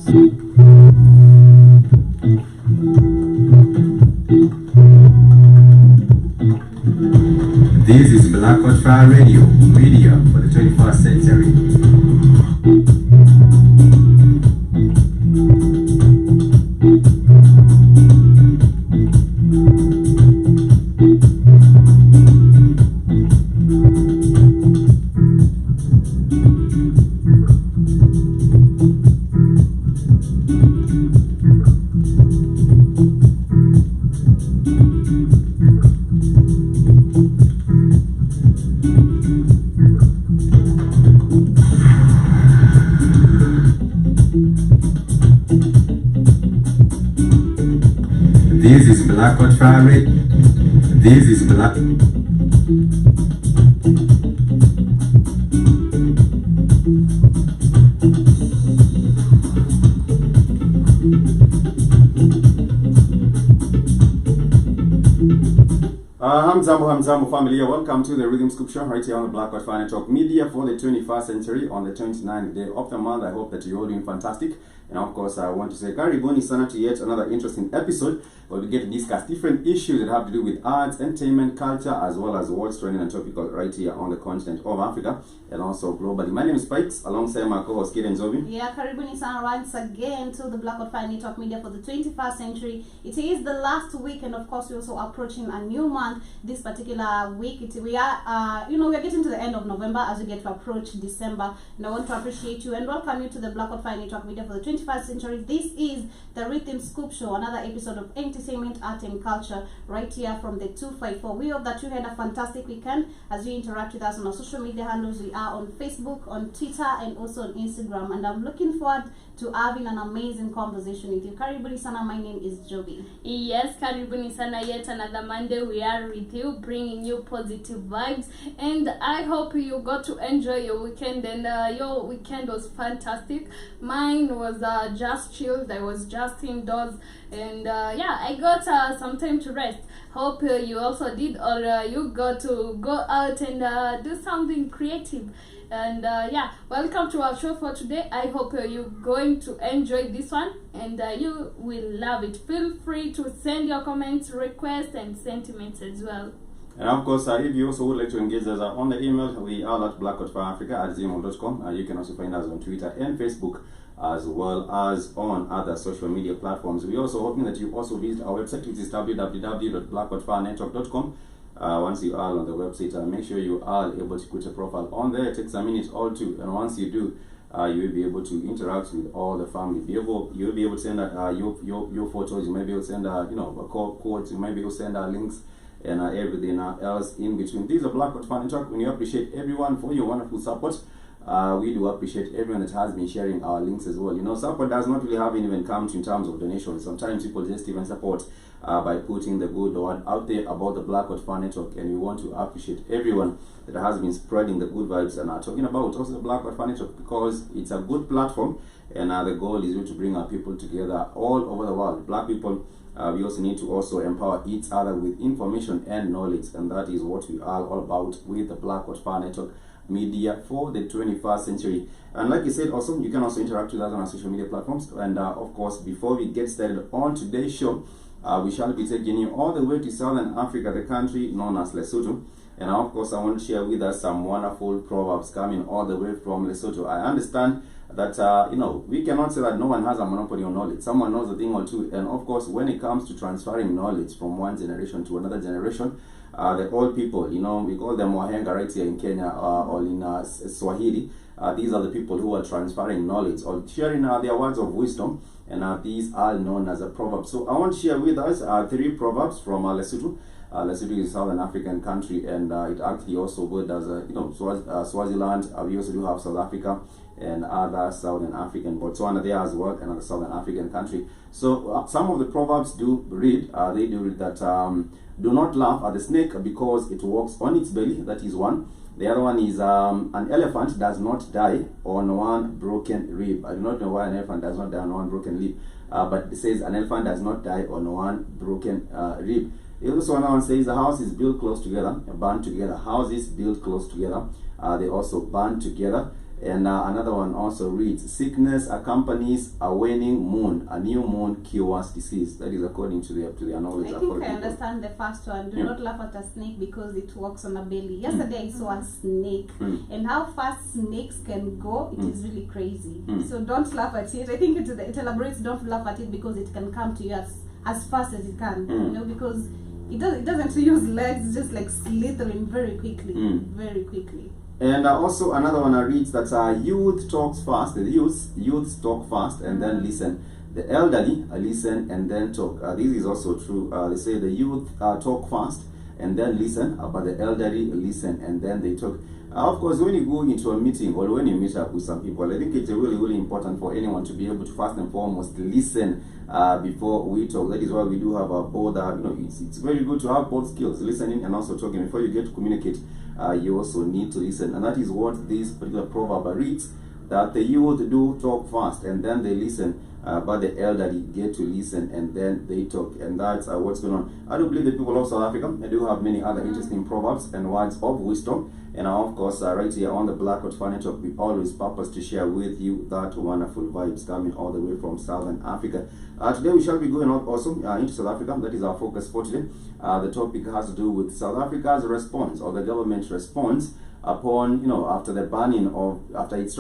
This is Black Fire Radio, media for the 21st century. This is Black Fire Radio. This is Black. Hamzambo family, welcome to the Rhythm Scoop Show right here on the Black Fire Network Media for the 21st century on the 29th day of the month. I hope that you're all doing fantastic. And of course, I want to say, Karibuni sana to yet another interesting episode where we get to discuss different issues that have to do with arts, entertainment, culture, as well as what's trending and topical right here on the continent of Africa and also globally. My name is Spikes, alongside my co-host Kid and Zobi. Yeah, Karibuni sana once again to the Black Fire Network Media for the 21st century. It is the last week, and of course, we're also approaching a new month. This particular week, we are getting to the end of November as we get to approach December. And I want to appreciate you and welcome you to the Black Fire Network Media for the 21st century. This is the Rhythm Scoop Show, another episode of entertainment, art, and culture right here from the 254. We hope that you had a fantastic weekend as you interact with us on our social media handles. We are on Facebook, on Twitter, and also on Instagram. And I'm looking forward to having an amazing conversation with you. Karibuni sana, my name is Joby. Yes, Karibuni sana, yet another Monday we are with you, bringing you positive vibes. And I hope you got to enjoy your weekend, and your weekend was fantastic. Mine was just chilled. I was just indoors, and yeah, I got some time to rest. Hope you also did, or you got to go out and do something creative. And yeah, welcome to our show for today. I hope you're going to enjoy this one, and you will love it. Feel free to send your comments, requests, and sentiments as well. And of course, if you also would like to engage us on the email, we are at blackcoatfireafrica@gmail.com. You can also find us on Twitter and Facebook, as well as on other social media platforms. We're also hoping that you also visit our website, which is www.blackcoatfirenetwork.com. Once you are on the website, make sure you are able to put a profile on there. It takes a minute or two, and once you do, you will be able to interact with all the family. You'll be able to send your photos. You may be able to send quotes. You may be able to send links and everything else in between. These are Black Fire Network. We appreciate everyone for your wonderful support. We do appreciate everyone that has been sharing our links as well. Support does not really have even come to in terms of donations. Sometimes people just even support by putting the good word out there about the Black Fire Network, and we want to appreciate everyone that has been spreading the good vibes and talking about also the Black Fire Network, because it's a good platform, and the goal is to bring our people together all over the world. Black people, we also need to also empower each other with information and knowledge, and that is what we are all about with the Black Fire Network Media for the 21st century. And like you said, also you can also interact with us on our social media platforms. And of course, before we get started on today's show, we shall be taking you all the way to Southern Africa, the country known as Lesotho. And of course, I want to share with us some wonderful proverbs coming all the way from Lesotho. I understand that we cannot say that no one has a monopoly on knowledge. Someone knows a thing or two. And of course, when it comes to transferring knowledge from one generation to another generation, the old people, we call them Wahenga right here in Kenya or in Swahili. These are the people who are transferring knowledge or sharing their words of wisdom, and these are known as a proverb. So I want to share with us 3 proverbs from Lesotho. Lesotho is a Southern African country, and it actually also borders Swaziland. We also do have South Africa and other Southern African, Botswana there as well, another Southern African country. So some of the proverbs do read, they do read that do not laugh at the snake because it walks on its belly. That is one. The other one is an elephant does not die on one broken rib. I do not know why an elephant does not die on one broken rib, but it says an elephant does not die on one broken rib. The other one says a house is built close together, band together. Houses built close together, they also band together. And another one also reads, sickness accompanies a waning moon. A new moon cures disease. That is according to their knowledge. I think I understand the first one. Do not laugh at a snake because it walks on a belly. Yesterday I saw a snake, and how fast snakes can go, it is really crazy. So don't laugh at it. I think it elaborates, don't laugh at it because it can come to you as fast as it can. You know, because it doesn't use legs, it's just like slithering very quickly. Very quickly. And also another one reads that youth talks fast. The youths talk fast and then listen. The elderly listen and then talk. This is also true. They say the youth talk fast and then listen, but the elderly listen and then they talk. Of course, when you go into a meeting or when you meet up with some people, I think it's really, really important for anyone to be able to first and foremost listen before we talk. That is why we do have a both. It's very good to have both skills, listening and also talking. Before you get to communicate, you also need to listen, and that is what this particular proverb reads: that the youth do talk fast and then they listen, but the elderly get to listen and then they talk. And that's what's going on. I do believe the people of South Africa, they do have many other interesting proverbs and words of wisdom. And of course, right here on the Blackwood Furniture, we always purpose to share with you that wonderful vibes coming all the way from Southern Africa. Today we shall be going out also into South Africa. That is our focus for today. The topic has to do with South Africa's response, or the government's response upon, after the banning of, after its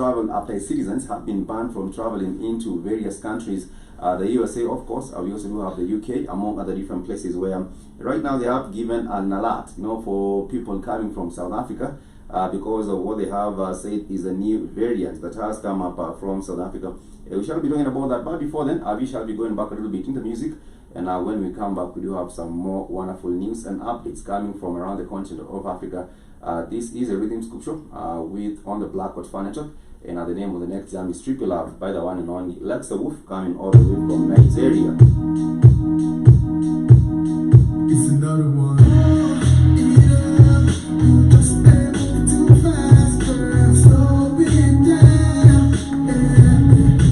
citizens have been banned from traveling into various countries. The USA, of course, we also do have the UK, among other different places where right now they have given an alert, for people coming from South Africa because of what they have said is a new variant that has come up from South Africa. We shall be talking about that, but before then, we shall be going back a little bit into music. And when we come back, we do have some more wonderful news and updates coming from around the continent of Africa. This is a rhythm scoop show with On the Blackwood Furniture. And the name of the next jam is Triple Love by the one and only Lex the Wolf, coming all the way from Nigeria. It's another one.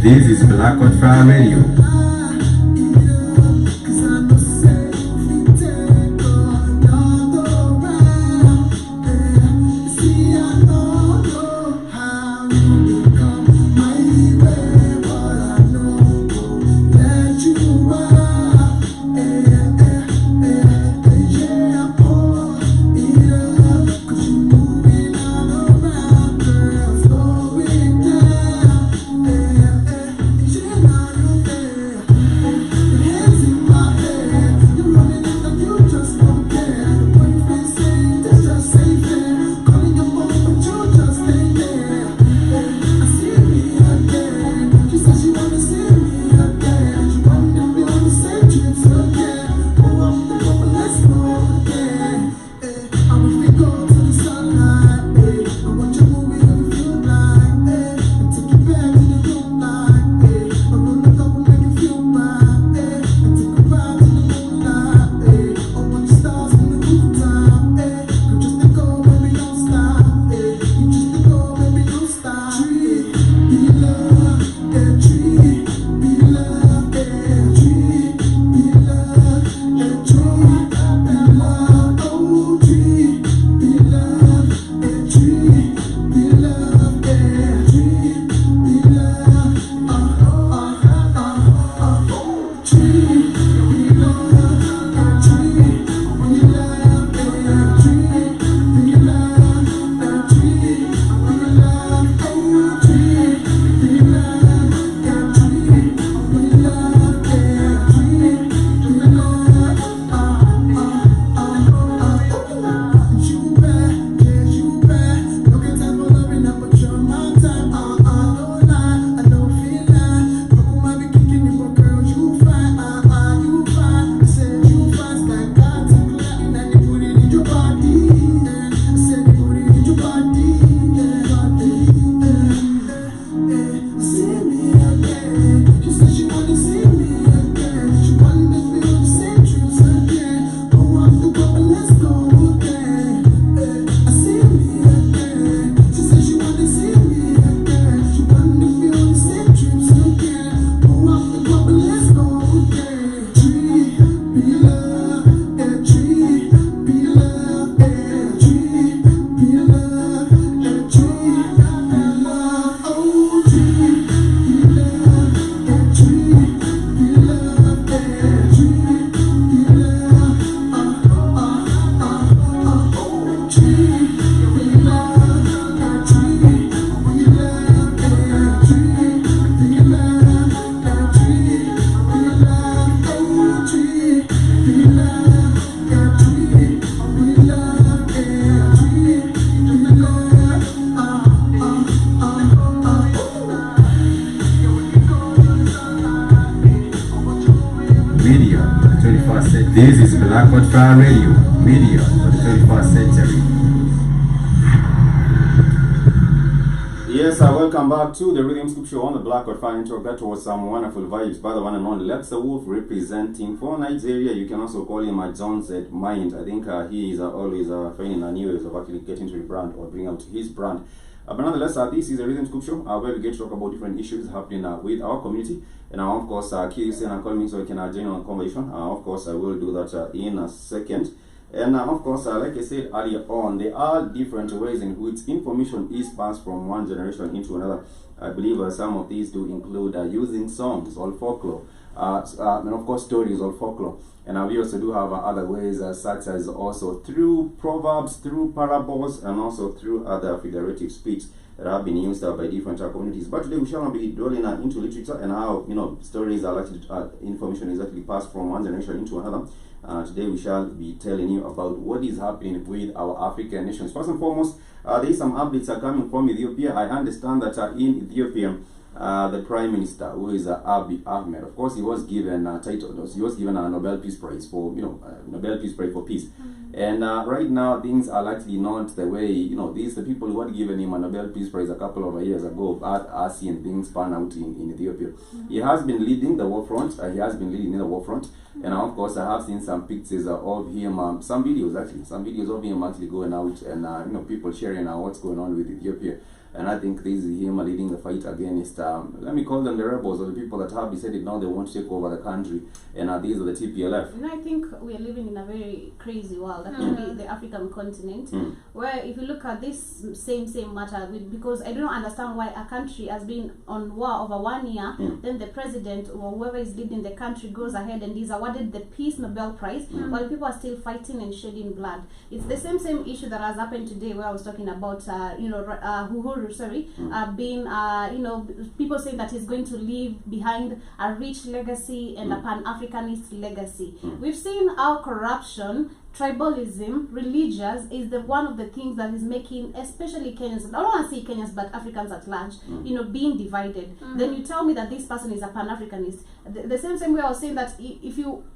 This is Blackwood Fire Radio. 21st century. This is Blackwood Fire Radio, media for the 21st century. Yes, welcome back to the Rhythm Scoop Show on the Blackwood Fire Network. That was some wonderful vibes by the one and only Lexa Wolf representing for Nigeria. You can also call him a John Z Mind. I think he is always finding new ways of actually getting to the brand or bring out his brand. But nonetheless, this is a Rhythm Scoop Show where we get to talk about different issues happening with our community. And of course, Kirsten and call me so I can join on a conversation. Of course, I will do that in a second. And of course, like I said earlier on, there are different ways in which information is passed from one generation into another. I believe some of these do include using songs or folklore, and of course stories or folklore. And we also do have other ways such as also through proverbs, through parables, and also through other figurative speech that have been used by different communities. But today we shall not be dwelling into literature and how stories are actually information is actually passed from one generation into another. Today we shall be telling you about what is happening with our African nations. First and foremost, there is some updates are coming from Ethiopia. I understand that in Ethiopia, the Prime Minister, who is Abiy Ahmed, of course, he was given a title. He was given a Nobel Peace Prize for Nobel Peace Prize for peace. And right now things are likely not the way these the people who had given him a Nobel Peace Prize a couple of years ago are seeing things pan out in Ethiopia. He has been leading the war front. And of course, I have seen some pictures of him, some videos of him actually going out and people sharing what's going on with Ethiopia. And I think this is him leading the fight against, let me call them the rebels, or the people that have decided now they want to take over the country. And these are the TPLF. I think we are living in a very crazy world, actually, the African continent, where if you look at this same matter, because I don't understand why a country has been on war over 1 year, then the president or whoever is leading the country goes ahead and is awarded the Peace Nobel Prize, while people are still fighting and shedding blood. It's the same issue that has happened today, where I was talking about, being people saying that he's going to leave behind a rich legacy and a pan-Africanist legacy. We've seen how corruption, tribalism, religious is one of the things that is making especially Kenyans, I don't want to say Kenyans but Africans at large, being divided. Then you tell me that this person is a pan-Africanist. The same way I was saying that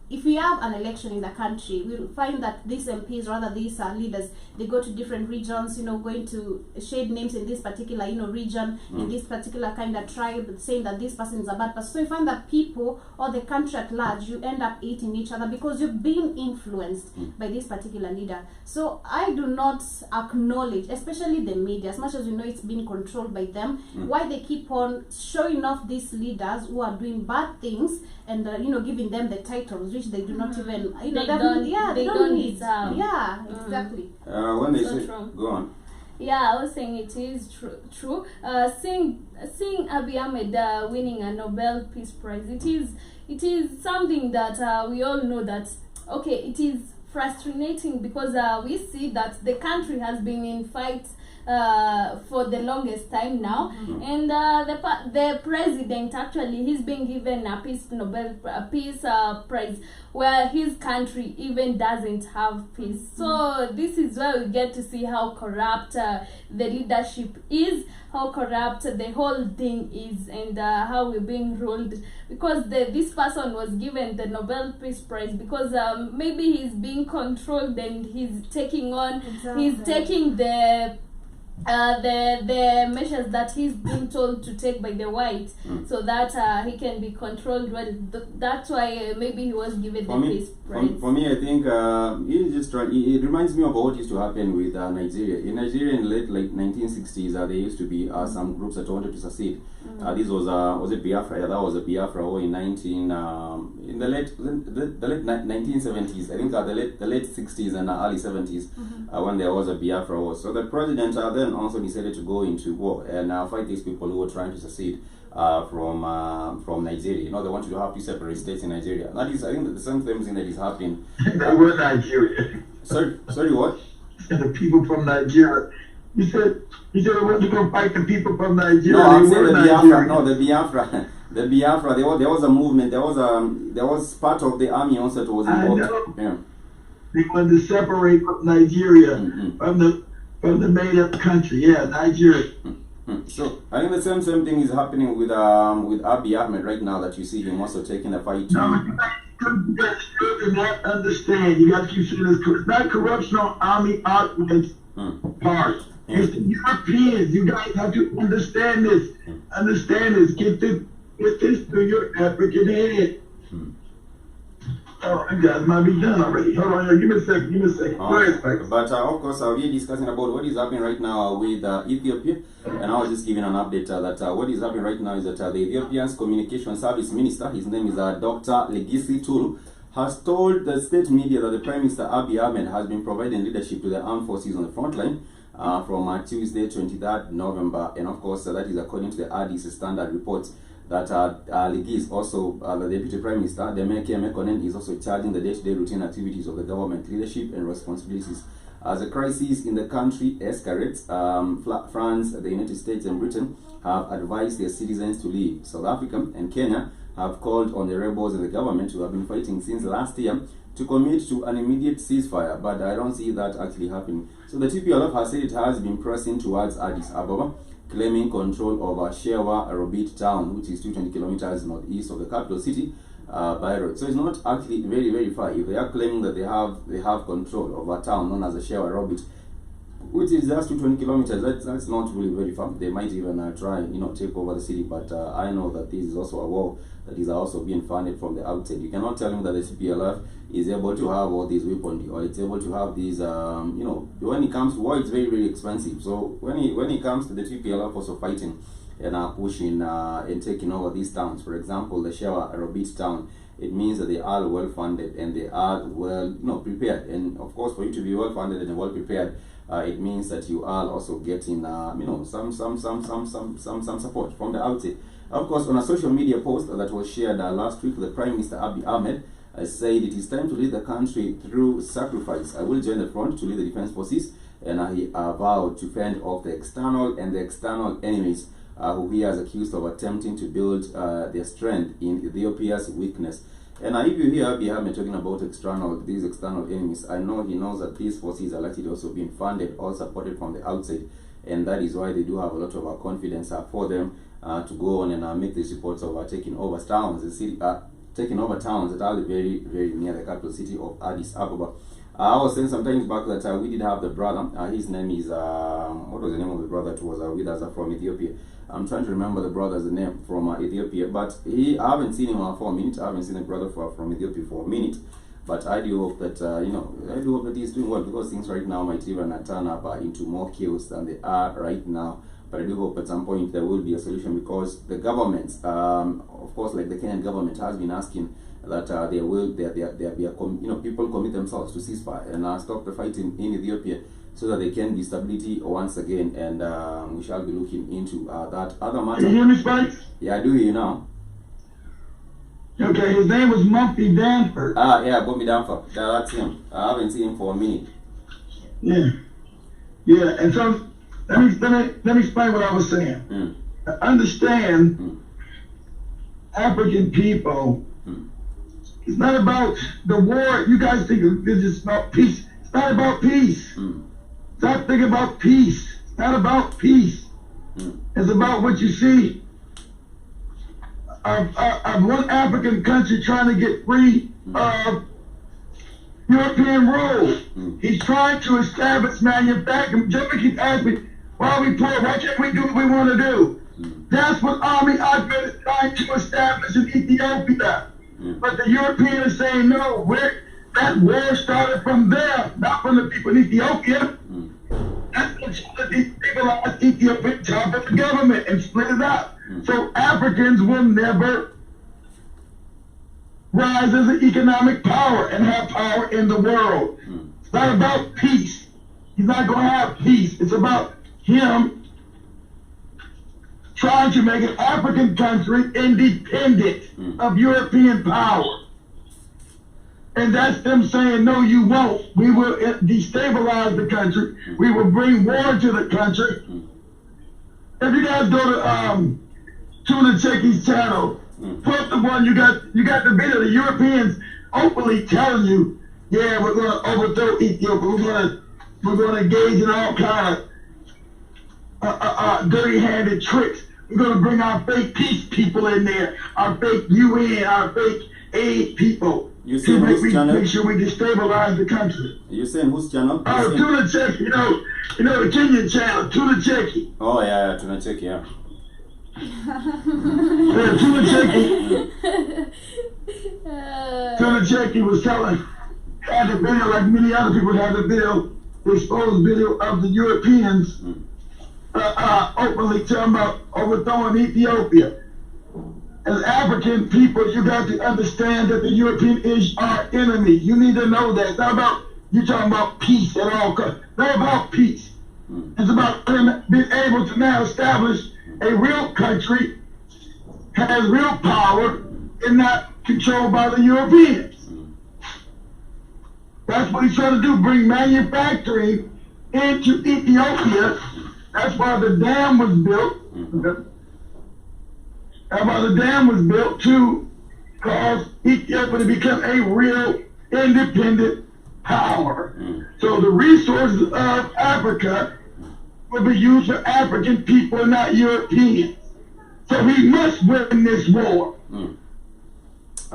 if we have an election in the country, we'll find that these MPs, rather these leaders, they go to different regions, going to shade names in this particular, region, in this particular kind of tribe, saying that this person is a bad person. So you find that people or the country at large, you end up hating each other because you're being influenced by this particular leader. So I do not acknowledge, especially the media, as much as we know it's being controlled by them, why they keep on showing off these leaders who are doing bad things and giving them the titles which they do not even they don't need. Yeah, exactly. When they say go on. Yeah, I was saying it is true. Seeing Abiy Ahmed winning a Nobel Peace Prize, it is something that we all know that it is frustrating because we see that the country has been in fights for the longest time now, and the president actually he's been given a Peace Prize where his country even doesn't have peace. So this is where we get to see how corrupt the leadership is, how corrupt the whole thing is, and how we're being ruled, because this person was given the Nobel Peace Prize because maybe he's being controlled and he's taking the measures that he's being told to take by the whites, so that he can be controlled well. That's why maybe he was given the Peace Prize. For me, I think he's just trying. It reminds me of what used to happen with Nigeria. In Nigeria in late 1960s, there used to be some groups that wanted to secede. This was it Biafra? Yeah, that was a Biafra war in the late 1970s. I think the late 60s and early 70s when there was a Biafra war. So the president then also decided to go into war and fight these people who were trying to secede from Nigeria. They wanted to have two separate states in Nigeria. That is, I think, the same thing that is happening. We're Nigeria. Sorry, what? The people from Nigeria. You said I want to go fight the people from Nigeria. No, I'm saying the Biafra. No, the Biafra. The Biafra. There was a movement. There was part of the army also that was involved. I know. Yeah. They wanted to separate Nigeria from the made-up country. Yeah, Nigeria. So I think the same thing is happening with Abiy Ahmed right now, that you see him also taking a fight. No, You guys still do not understand. You guys keep saying this. It's not corruption on Army Ahmed's part. It's the Europeans. You guys have to understand this. Understand this. Get this through your African head. Oh, you guys might be done already. Hold on, give me a second. Go ahead, Spike. But of course, we are discussing about what is happening right now with Ethiopia, and I was just giving an update that what is happening right now is that the Ethiopian's Communication Service Minister, his name is Dr. Legisi Tulu, has told the state media that the Prime Minister Abiy Ahmed has been providing leadership to the armed forces on the front line from Tuesday, 23rd November, and of course that is according to the Addis Standard report. That Legis also, the Deputy Prime Minister, Demeke Mekonnen, is also charging the day-to-day routine activities of the government leadership and responsibilities. As the crisis in the country escalates, France, the United States and Britain have advised their citizens to leave. South Africa and Kenya have called on the rebels and the government who have been fighting since last year to commit to an immediate ceasefire, but I don't see that actually happening. So the TPLF has said it has been pressing towards Addis Ababa, claiming control over Shewa Robit town, which is 220 kilometers northeast of the capital city, by road. So it's not actually very, very far. If they are claiming that they have control over a town known as the Shewa Robit, which is just 220 kilometers, that's not really very far. They might even try, take over the city. But I know that this is also a war that is also being funded from the outside. You cannot tell me that the CPLF is able to have all these weaponry, or it's able to have these, when it comes to war, it's very, very expensive. So when it comes to the TPLF also fighting and pushing and taking over these towns, for example, the Shewa Robit town, it means that they are well funded and they are well, prepared. And of course, for you to be well funded and well prepared, it means that you are also getting, some support from the outside. Of course, on a social media post that was shared last week, the Prime Minister Abiy Ahmed said it is time to lead the country through sacrifice. I will join the front to lead the defense forces, and he vowed to fend off the external enemies who he has accused of attempting to build their strength in Ethiopia's weakness. And if you hear Abiy Ahmed talking about these external enemies, I know he knows that these forces are likely also being funded or supported from the outside, and that is why they do have a lot of confidence for them to go on and make these reports of taking over towns, taking over towns that are very, very near the capital city of Addis Ababa. I was saying some times back that we did have the brother. His name is what was the name of the brother that was with us from Ethiopia? I'm trying to remember the brother's name from Ethiopia, but I haven't seen him for a minute. I haven't seen a brother from Ethiopia for a minute. But I do hope that I do hope that he's doing well, because things right now might even turn up into more chaos than they are right now. But I do hope at some point there will be a solution, because the governments, of course, like the Kenyan government, has been asking that people commit themselves to ceasefire and stop the fighting in Ethiopia, so that there can be stability once again. And we shall be looking into that other matter. Can you hear me, Spike? Yeah, I do hear you now. Okay, his name was Mumpy Danford. Yeah, Bumpy Danford. That's him. I haven't seen him for a minute. Yeah, and so let me explain what I was saying. Understand, African people, it's not about the war. You guys think this is about peace. It's not about peace. Stop thinking about peace. It's not about peace. It's about what you see of one African country trying to get free of European rule. He's trying to establish manufacturing. Jimmy keeps asking me, why are we poor? Why can't we do what we want to do? That's what Army Ahmed is trying to establish in Ethiopia. But the Europeans are saying, no, that war started from there, not from the people in Ethiopia. That's what these people are Ethiopia top of the government and split it up. So Africans will never rise as an economic power and have power in the world. It's not about peace. He's not going to have peace. It's about him trying to make an African country independent of European power. And that's them saying, no, you won't. We will destabilize the country. We will bring war to the country. If you guys go to Tuna Cheki's channel, put the one you got the video. The Europeans openly telling you, yeah, we're going to overthrow Ethiopia. We're going to engage in all kind of dirty-handed tricks. We're going to bring our fake peace people in there, our fake UN, our fake aid people. You to saying make, whose channel? make sure we destabilize the country. You saying whose channel? Oh, Tuna Check, you know the Kenyan channel, Tuna Check. Oh yeah, Tuna Check, yeah. Yeah, Tuna Check was had the video like many other people had the video, the exposed video of the Europeans openly talking about overthrowing Ethiopia. As African people, you got to understand that the European is our enemy. You need to know that. It's not about you talking about peace at all costs. Not about peace. It's about them being able to now establish a real country, has real power, and not controlled by the Europeans. That's what he's trying to do, bring manufacturing into Ethiopia. That's why the dam was built. That's why the dam was built to cause Ethiopia to become a real independent power. So the resources of Africa will be used for African people, not Europeans. So he must win this war.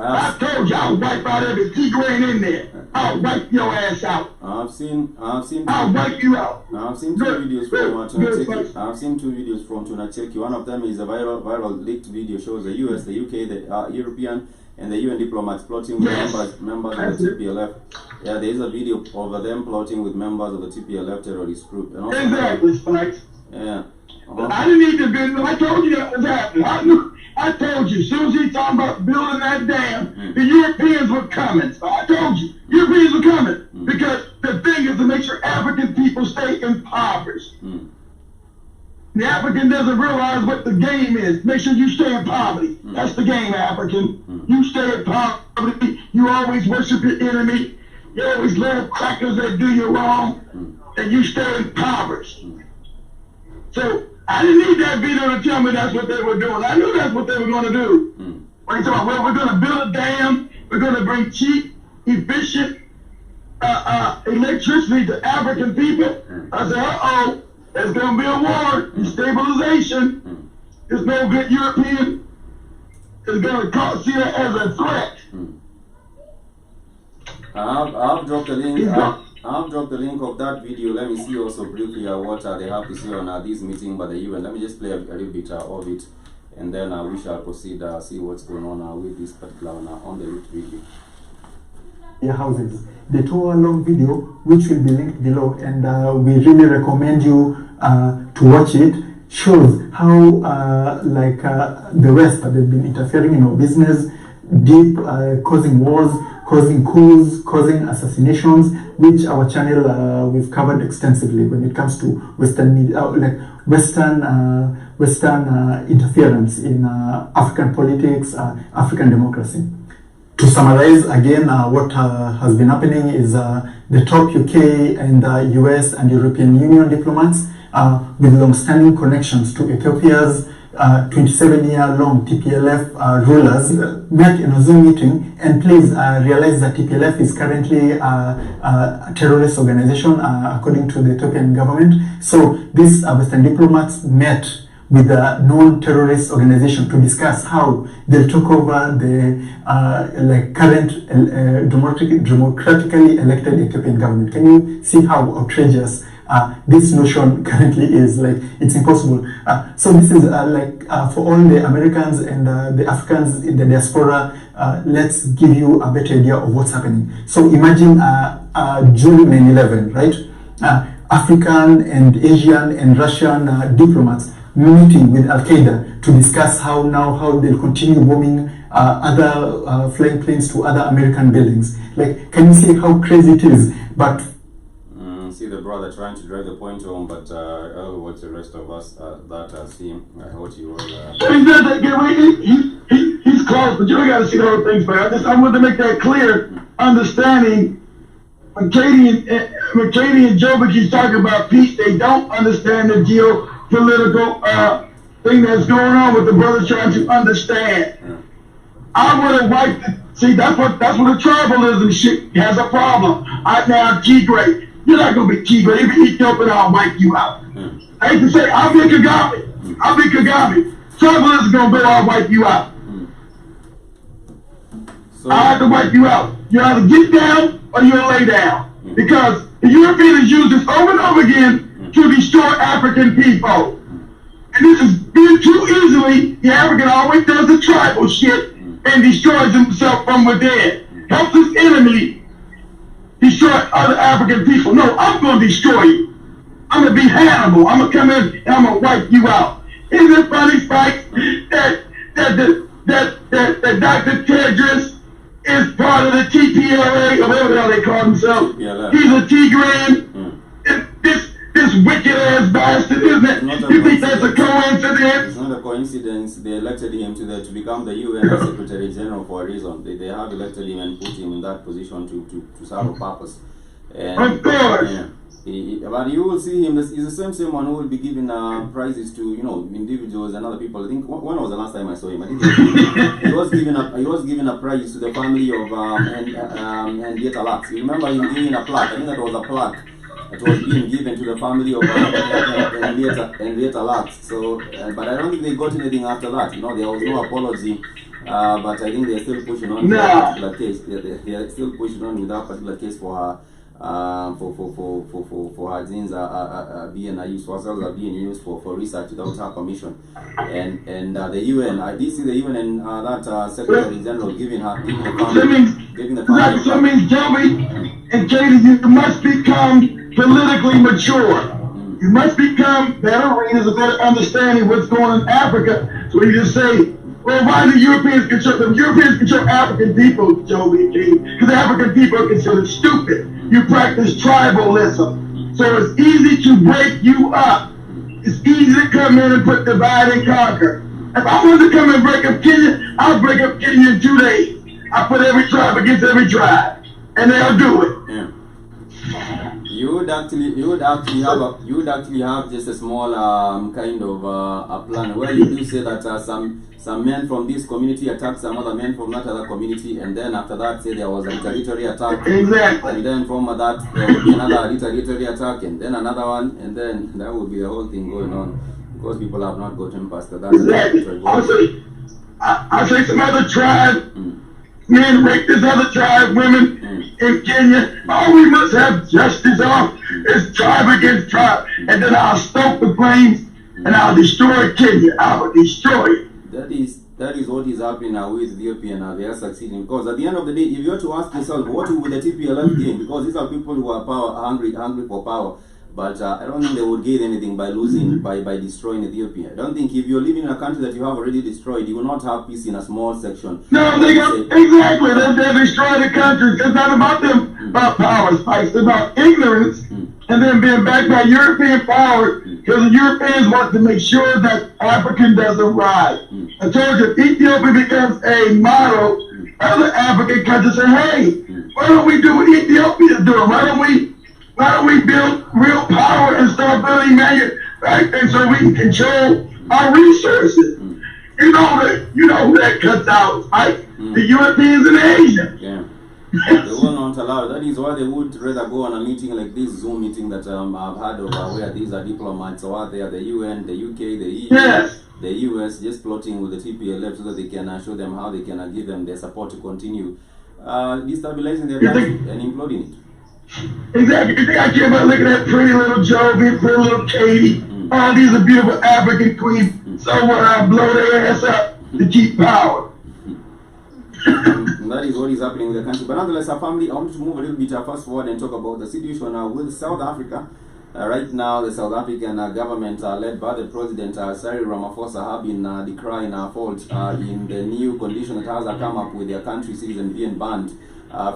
I told you I'll wipe out every Tigrayan in there. I'll wipe your ass out. I've seen. I'll wipe you out. I've seen two videos from Tuna Check. I've seen two videos from Tuna Check. One of them is a viral leaked video shows the US, the UK, the European, and the UN diplomats plotting with members of the TPLF. Yeah, there is a video of them plotting with members of the TPLF terrorist group. And also, Exactly, Spikes. yeah. I didn't need to be. I told you that was happening. I told you. As soon as he talking about building that dam, the Europeans were coming. So I told you, Europeans were coming because the thing is to make sure African people stay impoverished. The African doesn't realize what the game is. Make sure you stay in poverty. That's the game, African. You stay in poverty. You always worship your enemy. You always love crackers that do you wrong, and you stay impoverished. So I didn't need that video to tell me that's what they were doing. I knew that's what they were going to do. When you talk about, well, we're going to build a dam, we're going to bring cheap, efficient electricity to African people. I said, uh-oh, there's going to be a war, destabilization. There's no good European is going to see that as a threat. I've dropped the link. I've dropped the link of that video. Let me see also briefly what they have to say on this meeting by the UN. Let me just play a little bit of it, and then we shall proceed see what's going on with this particular on the root video. Houses. The 2-hour-long video, which will be linked below, and we really recommend you to watch it, shows how the West have been interfering in our business, deep, causing wars, causing coups, causing assassinations, which our channel we've covered extensively when it comes to Western media, Western interference in African politics, African democracy. To summarize again, what has been happening is the top UK and US and European Union diplomats with long-standing connections to Ethiopia's 27-year-long TPLF rulers met in a Zoom meeting, and please realize that TPLF is currently a terrorist organization according to the Ethiopian government. So these Western diplomats met with a non-terrorist organization to discuss how they'll take over the current democratically elected Ethiopian government. Can you see how outrageous this notion currently is? Like, it's impossible. So this is for all the Americans and the Africans in the diaspora, let's give you a better idea of what's happening. So imagine June 9/11, right? African and Asian and Russian diplomats meeting with Al-Qaeda to discuss how they'll continue bombing other flying planes to other American buildings. Like, can you see how crazy it is? But see the brother trying to drive the point home, but what's the rest of us that see him? I hope you will. He's close, but you don't got to see the whole thing, man. I want to make that clear, understanding. When Katie and Jovic keep talking about peace, they don't understand the geopolitical thing that's going on with the brothers trying to understand. I would have wiped it. See, that's what the tribalism shit has a problem. Now Tigray, you're not gonna be Tigray. If you Ethiopian, I'll wipe you out. I hate to say, I'll be Kagame. Tribalism gonna go, I'll wipe you out. So, I have to wipe you out. You either get down or you'll lay down. Because the Europeans use this over and over again to destroy African people. And this is done too easily. The African always does the tribal shit and destroys himself from within. Helps his enemy destroy other African people. No, I'm going to destroy you. I'm going to be Hannibal. I'm going to come in and I'm going to wipe you out. Isn't it funny, Spike, that Dr. Tedros is part of the TPLA, or whatever the hell they call themselves? Yeah, he's a Tigran. This wicked ass bastard, isn't it? You think that's a coincidence? It's not a coincidence. They elected him to become the UN Secretary General for a reason. They have elected him and put him in that position to serve a purpose. And, of course. But you will see him. He's the same one who will be giving prizes to individuals and other people. I think when was the last time I saw him? I think he was giving a prize to the family of Henrietta Lacks. You remember him giving a plaque? I think that was a plaque. It was being given to the family of Henrietta Lacks. So, but I don't think they got anything after that. There was no apology. But I think they're still pushing on with that particular case. They are still pushing on with that particular case for her. For her genes being used, for cells are being used for research without her permission, and the UN, I did see the UN and that Secretary General giving the family. So means Joey and Katie, you must become politically mature. You must become better readers, a better understanding what's going on in Africa. So you just say, well, why do Europeans control African people, Joey and Katie? Because African people are considered stupid. You practice tribalism. So it's easy to break you up. It's easy to come in and put divide and conquer. If I want to come and break up Kenya, I'll break up Kenya in 2 days. I put every tribe against every tribe. And they'll do it. Yeah. You would actually have just a small kind of a plan where you do say that some men from this community attacked some other men from that other community, and then after that say there was a retaliatory attack. Exactly. And then from that there would be another retaliatory attack, and then another one, and then that would be the whole thing going on because people have not gotten past that. Exactly. I say some other tribe. Men rape this other tribe, women in Kenya. Oh, we must have justice on. It's tribe against tribe. And then I'll stoke the flames and I'll destroy Kenya. I will destroy it. That is what is happening now with Ethiopia now. They are succeeding. Because at the end of the day, if you have to ask yourself, what will the TPLF gain? Because these are people who are hungry for power. But I don't think they would gain anything by losing, by destroying Ethiopia. I don't think if you're living in a country that you have already destroyed, you will not have peace in a small section. No, exactly. They destroy the country. It's not about them, about power spikes. It's about ignorance and then being backed by European power because the Europeans want to make sure that African doesn't rise. I told you, if Ethiopia becomes a model, other African countries say, hey, why don't we do what Ethiopia is doing? Why don't we build real power and start building manufacturing so we can control our resources? You know who that cuts out, right? The Europeans and Asia. Yeah. They will not allow. That is why they would rather go on a meeting like this Zoom meeting that I've had of where these are diplomats or out there, the UN, the UK, the EU, the US, just plotting with the TPLF so that they can show them how they can give them their support to continue destabilizing their country and imploding it. Exactly. You think I care about looking at pretty little Jovi, pretty little Katie? Oh, these are beautiful African queens. So what? I blow their ass up to keep power. That is what is happening in the country. But nonetheless, our family, I want to move a little bit fast forward and talk about the situation with South Africa. Right now, the South African government, led by the President Cyril Ramaphosa, have been decrying fault in the new condition that has come up with their country citizens being banned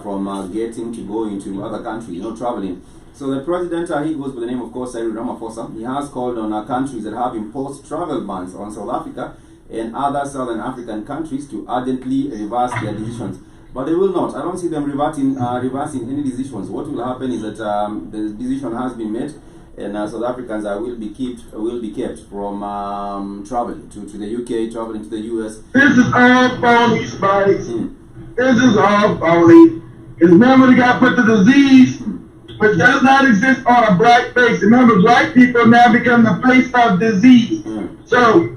from getting to go into other countries, traveling. So the president, he goes by the name, of course, Cyril Ramaphosa. He has called on countries that have imposed travel bans on South Africa and other Southern African countries to urgently reverse their decisions. But they will not. I don't see them reversing any decisions. What will happen is that the decision has been made, and South Africans will be kept from traveling to the UK, traveling to the US. This is all phony, Spikes. This is all phony. Because remember the guy put the disease, which does not exist on a black face. Remember, black people now become the face of disease. So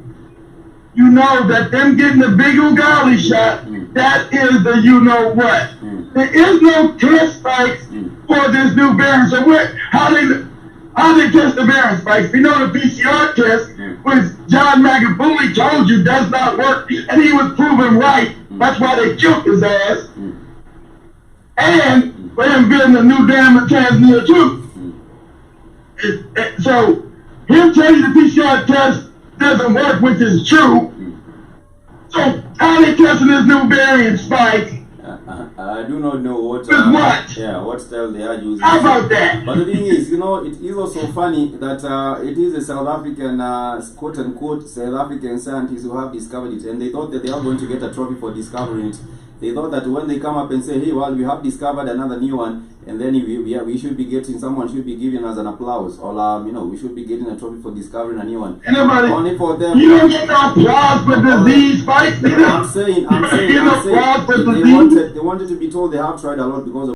you know that them getting the big Ugali shot, that is the you know what. There is no test spikes for this new variant. So how they test the variant spikes? We know the PCR test, which John McAfee told you does not work, and he was proven right. That's why they killed his ass. And for him being the new damn Tanzania too. So him telling you the PCR test doesn't work, which is true. So how they testing this new variant spike? I do not know what. What? Yeah, what style they are using. How about that? But the thing is, you know, it is also funny that it is a South African, quote unquote, South African scientists who have discovered it, and they thought that they are going to get a trophy for discovering it. They thought that when they come up and say, hey, well, we have discovered another new one, and then we should be getting, someone should be giving us an applause, or you know, we should be getting a trophy for discovering a new one. Anybody, only for them. You don't get no applause for disease fight. I'm saying, Applause for they disease. wanted to be told they have tried a lot because of